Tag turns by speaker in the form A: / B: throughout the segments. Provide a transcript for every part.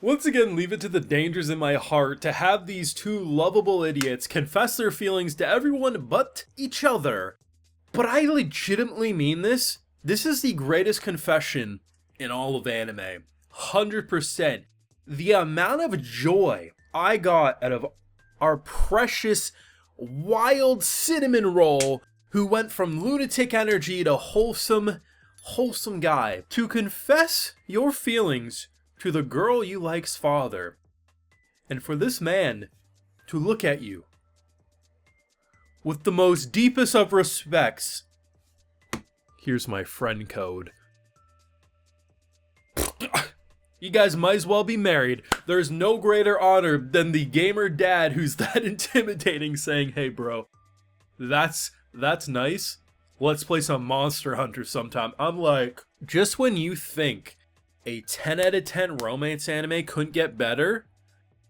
A: Once again, leave it to the dangers in my heart to have these two lovable idiots confess their feelings to everyone but each other. But I legitimately mean this. This is the greatest confession in all of anime. 100%. The amount of joy I got out of our precious, wild cinnamon roll who went from lunatic energy to wholesome guy. To confess your feelings to the girl you like's father. And for this man to look at you with the most deepest of respects. Here's my friend code. You guys might as well be married. There's no greater honor than the gamer dad who's that intimidating saying, hey bro, that's nice. Let's play some Monster Hunter sometime. I'm like, just when you think a 10 out of 10 romance anime couldn't get better,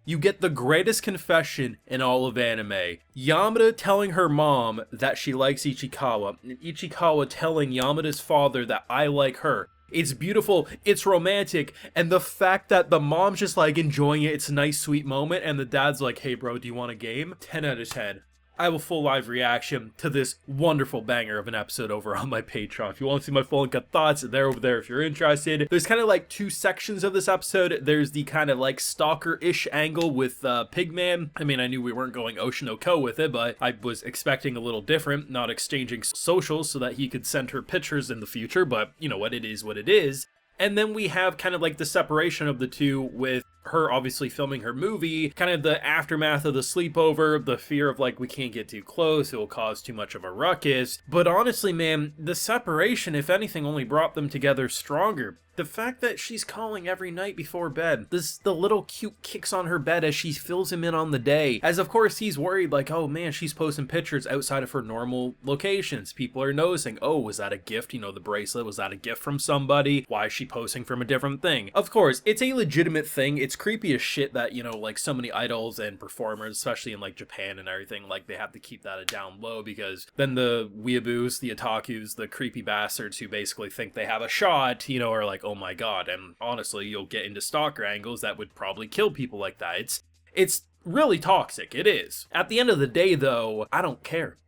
A: you get the greatest confession in all of anime. Yamada telling her mom that she likes Ichikawa, and Ichikawa telling Yamada's father that I like her. It's beautiful, it's romantic, and the fact that the mom's just like enjoying it, it's a nice sweet moment, and the dad's like, hey bro, do you want a game? 10 out of 10. I have a full live reaction to this wonderful banger of an episode over on my Patreon. If you want to see my full uncut thoughts, they're over there if you're interested. There's kind of like two sections of this episode. There's the kind of like stalker-ish angle with Pigman. I mean, I knew we weren't going Oshinoko with it, but I was expecting a little different, not exchanging socials so that he could send her pictures in the future, but you know what, it is what it is. And then we have kind of like the separation of the two with her obviously filming her movie, kind of the aftermath of the sleepover, the fear of like, we can't get too close, it will cause too much of a ruckus. But honestly, man, the separation, if anything, only brought them together stronger. The fact that she's calling every night before bed, the little cute kicks on her bed as she fills him in on the day, as of course he's worried like, oh man, she's posting pictures outside of her normal locations. People are noticing, oh, was that a gift? You know, the bracelet, was that a gift from somebody? Why is she posting from a different thing? Of course, it's a legitimate thing. It's creepy as shit that, you know, like so many idols and performers, especially in like Japan and everything, like they have to keep that down low because then the weeaboos, the otakus, the creepy bastards who basically think they have a shot, you know, are like, oh my god. And honestly, you'll get into stalker angles that would probably kill people like that. It's really toxic. It is. At the end of the day, though, I don't care.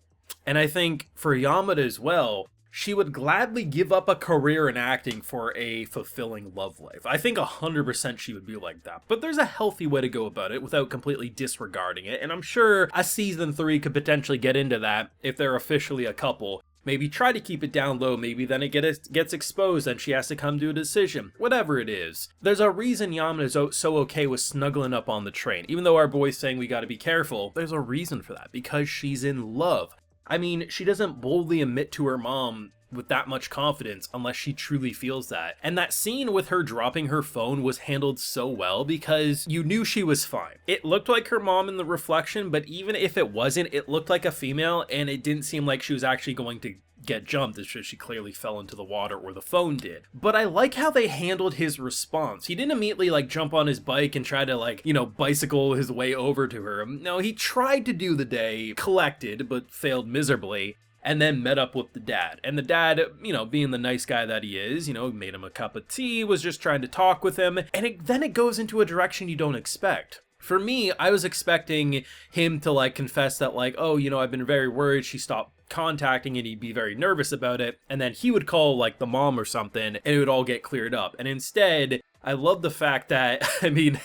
A: And I think for Yamada as well, she would gladly give up a career in acting for a fulfilling love life. I think 100% she would be like that. But there's a healthy way to go about it without completely disregarding it. And I'm sure a season 3 could potentially get into that if they're officially a couple. Maybe try to keep it down low, maybe then it gets exposed and she has to come to a decision. Whatever it is. There's a reason Yamada's so okay with snuggling up on the train. Even though our boy's saying we gotta be careful, there's a reason for that. Because she's in love. I mean, she doesn't boldly admit to her mom with that much confidence unless she truly feels that. And that scene with her dropping her phone was handled so well because you knew she was fine. It looked like her mom in the reflection, but even if it wasn't, it looked like a female and it didn't seem like she was actually going to get jumped. It's just she clearly fell into the water, or the phone did. But I like how they handled his response. He didn't immediately like jump on his bike and try to like, you know, bicycle his way over to her. No, he tried to do the day, collected, but failed miserably. And then met up with the dad. And the dad, you know, being the nice guy that he is, you know, made him a cup of tea, was just trying to talk with him. And then it goes into a direction you don't expect. For me, I was expecting him to like confess that like, oh, you know, I've been very worried she stopped contacting and he'd be very nervous about it. And then he would call like the mom or something and it would all get cleared up. And instead, I love the fact that, I mean,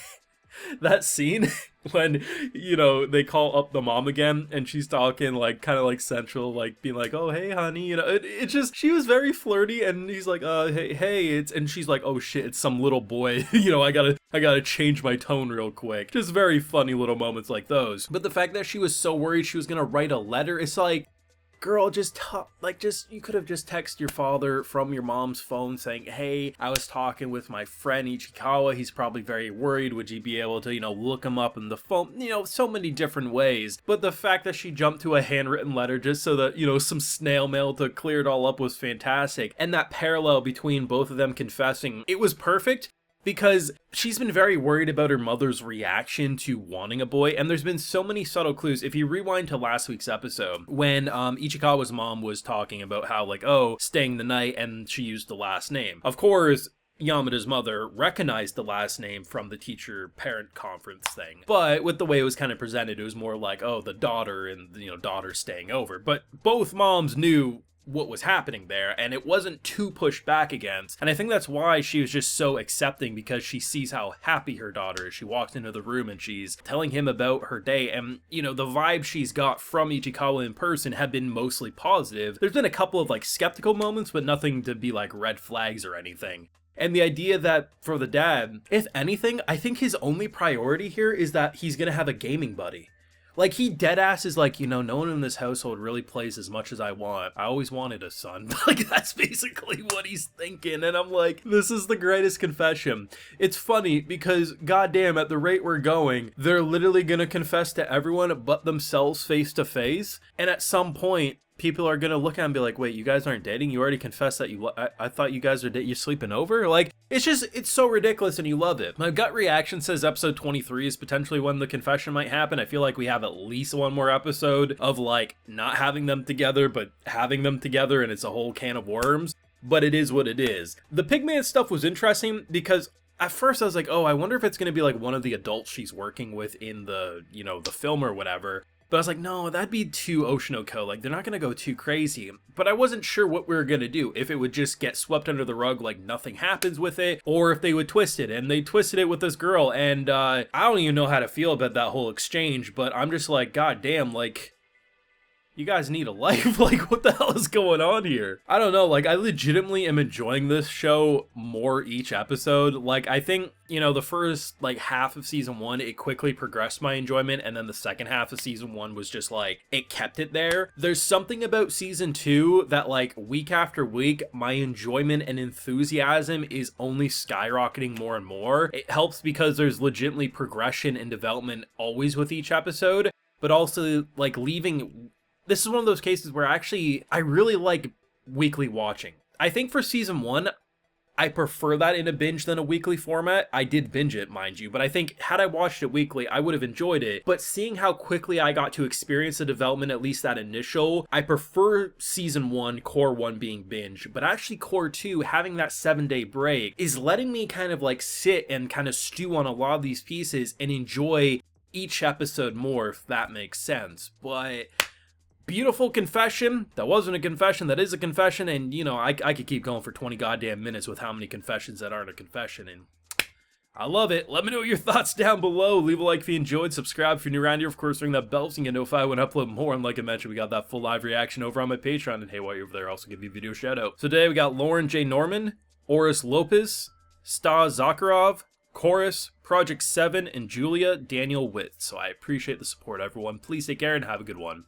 A: that scene when, you know, they call up the mom again and she's talking like kind of like sensual, like being like, oh hey honey, you know, it just, she was very flirty and he's like, hey, it's, and she's like, oh shit, it's some little boy. You know, I gotta change my tone real quick. Just very funny little moments like those. But the fact that she was so worried she was gonna write a letter, it's like, girl, you could have just texted your father from your mom's phone saying, hey, I was talking with my friend Ichikawa, he's probably very worried, would you be able to, you know, look him up in the phone, you know, so many different ways. But the fact that she jumped to a handwritten letter just so that, you know, some snail mail to clear it all up was fantastic. And that parallel between both of them confessing, it was perfect. Because she's been very worried about her mother's reaction to wanting a boy, and there's been so many subtle clues. If you rewind to last week's episode, when Ichikawa's mom was talking about how, like, oh, staying the night, and she used the last name. Of course, Yamada's mother recognized the last name from the teacher-parent conference thing. But with the way it was kind of presented, it was more like, oh, the daughter and, daughter staying over. But both moms knew what was happening there, and it wasn't too pushed back against. And I think that's why she was just so accepting, because she sees how happy her daughter is. She walks into the room and she's telling him about her day, and the vibe she's got from Ichikawa in person have been mostly positive. There's been a couple of like skeptical moments, but nothing to be like red flags or anything. And the idea that for the dad, if anything, I think his only priority here is that he's gonna have a gaming buddy. Like, he deadass is like, no one in this household really plays as much as I want. I always wanted a son. Like, that's basically what he's thinking. And I'm like, this is the greatest confession. It's funny because, goddamn, at the rate we're going, they're literally gonna confess to everyone but themselves face to face. And at some point, people are gonna look at him and be like, wait, you guys aren't dating? You already confessed that I thought you guys are you're sleeping over? Like, it's so ridiculous and you love it. My gut reaction says episode 23 is potentially when the confession might happen. I feel like we have at least one more episode of like not having them together, but having them together, and it's a whole can of worms. But it is what it is. The Pigman stuff was interesting because at first I was like, oh, I wonder if it's gonna be like one of the adults she's working with in the, the film or whatever. But I was like, no, that'd be too Oshinoko. Like, they're not going to go too crazy. But I wasn't sure what we were going to do. If it would just get swept under the rug, like nothing happens with it, or if they would twist it. And they twisted it with this girl. And I don't even know how to feel about that whole exchange. But I'm just like, god damn, like, you guys need a life. Like, what the hell is going on here? I don't know. Like, I legitimately am enjoying this show more each episode. Like, I think, the first, like, half of season 1, it quickly progressed my enjoyment. And then the second half of season 1 was just, like, it kept it there. There's something about season 2 that, like, week after week, my enjoyment and enthusiasm is only skyrocketing more and more. It helps because there's legitimately progression and development always with each episode. But also, like, this is one of those cases where I really like weekly watching. I think for season 1, I prefer that in a binge than a weekly format. I did binge it, mind you, but I think had I watched it weekly, I would have enjoyed it. But seeing how quickly I got to experience the development, at least that initial, I prefer season 1, core 1 being binge. But actually core 2, having that 7-day break, is letting me kind of like sit and kind of stew on a lot of these pieces and enjoy each episode more, if that makes sense. But beautiful confession. That wasn't a confession. That is a confession. And, I could keep going for 20 goddamn minutes with how many confessions that aren't a confession. And I love it. Let me know your thoughts down below. Leave a like if you enjoyed. Subscribe if you're new around here. Of course, ring that bell so you can get notified when I upload more. And like I mentioned, we got that full live reaction over on my Patreon. And hey, while you're over there, I'll also give you a video shout out. So today we got Lauren J. Norman, Oris Lopez, Stas Zakharov, Chorus, Project 7, and Julia Daniel Witt. So I appreciate the support, everyone. Please take care and have a good one.